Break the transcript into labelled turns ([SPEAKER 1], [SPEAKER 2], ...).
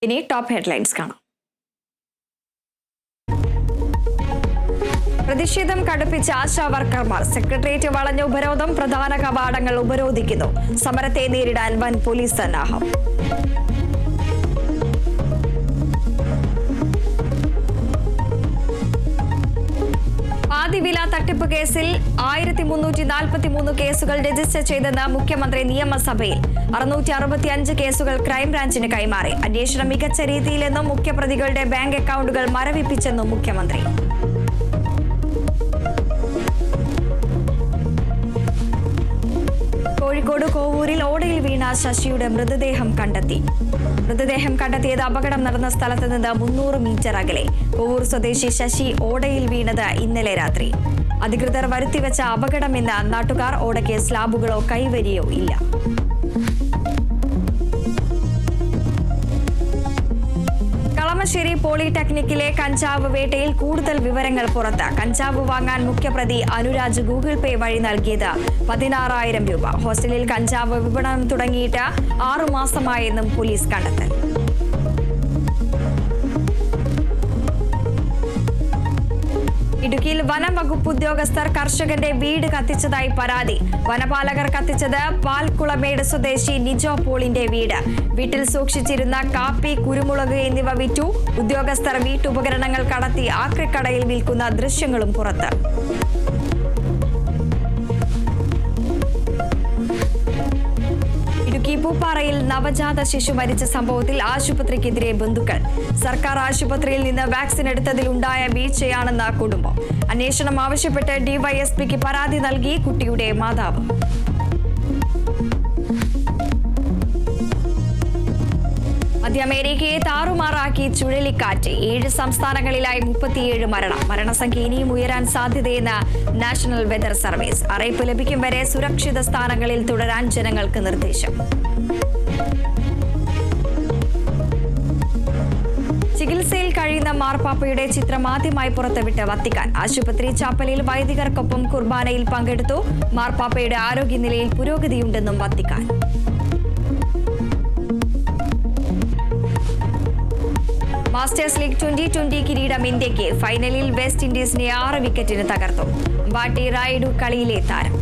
[SPEAKER 1] ഇനി top headlines കാണാം. പ്രതിഷേധം കടുപ്പിച്ച ആശാ വർക്കർമാർ. സെക്രട്ടേറിയറ്റ് വളഞ്ഞ ഉപരോധം. പ്രധാന കവാടങ്ങൾ ഉപരോധിക്കുന്നു. സമരത്തെ നേരിടാൻ വൻ പോലീസ് സന്നാഹം. പാതിവില തട്ടിപ്പ് കേസിൽ 1343 കേസുകൾ രജിസ്റ്റർ ചെയ്തെന്ന് മുഖ്യമന്ത്രി നിയമസഭയിൽ. 665 കേസുകൾ ക്രൈംബ്രാഞ്ചിന് കൈമാറി. അന്വേഷണം മികച്ച രീതിയിലെന്നും മുഖ്യപ്രതികളുടെ ബാങ്ക് അക്കൗണ്ടുകൾ മരവിപ്പിച്ചെന്നും മുഖ്യമന്ത്രി. കോഴിക്കോട് കോവൂരിൽ ഓടയിൽ വീണ ശശിയുടെ മൃതദേഹം കണ്ടെത്തിയത് അപകടം നടന്ന സ്ഥലത്ത് നിന്ന് 300 മീറ്റർ അകലെ. കോവൂർ സ്വദേശി ശശി ഓടയിൽ വീണത് ഇന്നലെ രാത്രി. അധികൃതർ വരുത്തിവെച്ച അപകടമെന്ന് നാട്ടുകാർ. ഓടയ്ക്ക് സ്ലാബുകളോ കൈവരിയോ ഇല്ല. കളമശ്ശേരി പോളിടെക്നിക്കിലെ കഞ്ചാവ് വേട്ടയിൽ കൂടുതൽ വിവരങ്ങൾ പുറത്ത്. കഞ്ചാവ് വാങ്ങാൻ മുഖ്യപ്രതി അനുരാജ് ഗൂഗിൾ പേ വഴി നൽകിയത് 16,000 രൂപ. ഹോസ്റ്റലിൽ കഞ്ചാവ് വിപണനം തുടങ്ങിയിട്ട് 6 മാസമായെന്നും പോലീസ് കണ്ടെത്തൽ. ഇടുക്കിയിൽ വനം വകുപ്പ് ഉദ്യോഗസ്ഥർ കർഷകന്റെ വീട് കത്തിച്ചതായി പരാതി. വനപാലകർ കത്തിച്ചത് പാൽക്കുളമേട് സ്വദേശി നിജോ പോളിന്റെ വീട്. വീട്ടിൽ സൂക്ഷിച്ചിരുന്ന കാപ്പി, കുരുമുളക് എന്നിവ വിറ്റു. ഉദ്യോഗസ്ഥർ വീട്ടുപകരണങ്ങൾ കടത്തി ആക്രിക്കടയിൽ വിൽക്കുന്ന ദൃശ്യങ്ങളും പുറത്ത്. പൂപ്പാറയിൽ നവജാത ശിശു മരിച്ച സംഭവത്തിൽ ആശുപത്രിക്കെതിരെ ബന്ധുക്കൾ. സർക്കാർ ആശുപത്രിയിൽ നിന്ന് വാക്സിൻ എടുത്തതിലുണ്ടായ വീഴ്ചയാണെന്ന് കുടുംബം. അന്വേഷണം ആവശ്യപ്പെട്ട് ഡിവൈഎസ്പിക്ക് പരാതി നൽകി കുട്ടിയുടെ മാതാവ്. മധ്യ അമേരിക്കയെ താറുമാറാക്കി ചുഴലിക്കാറ്റ്. 7 സംസ്ഥാനങ്ങളിലായി 37 മരണം. മരണസംഖ്യ ഇനിയും ഉയരാൻ സാധ്യതയെന്ന് നാഷണൽ വെതർ സർവീസ്. അറിയിപ്പ് ലഭിക്കും വരെ സുരക്ഷിത സ്ഥാനങ്ങളിൽ തുടരാൻ ജനങ്ങൾക്ക് നിർദ്ദേശം. ചികിത്സയിൽ കഴിയുന്ന മാർപ്പാപ്പയുടെ ചിത്രം ആദ്യമായി പുറത്തുവിട്ട് വത്തിക്കാൻ. ആശുപത്രി ചാപ്പലിൽ വൈദികർക്കൊപ്പം കുർബാനയിൽ പങ്കെടുത്തു. മാർപ്പാപ്പയുടെ ആരോഗ്യനിലയിൽ പുരോഗതിയുണ്ടെന്നും വത്തിക്കാൻ. മാസ്റ്റേഴ്സ് ലീഗ് 2020 കിരീടം ഇന്ത്യക്ക്. ഫൈനലിൽ വെസ്റ്റ് ഇൻഡീസിനെ 6 വിക്കറ്റിന് തകർത്തു. ബാട്ടി റായിഡു കളിയിലെ താരം.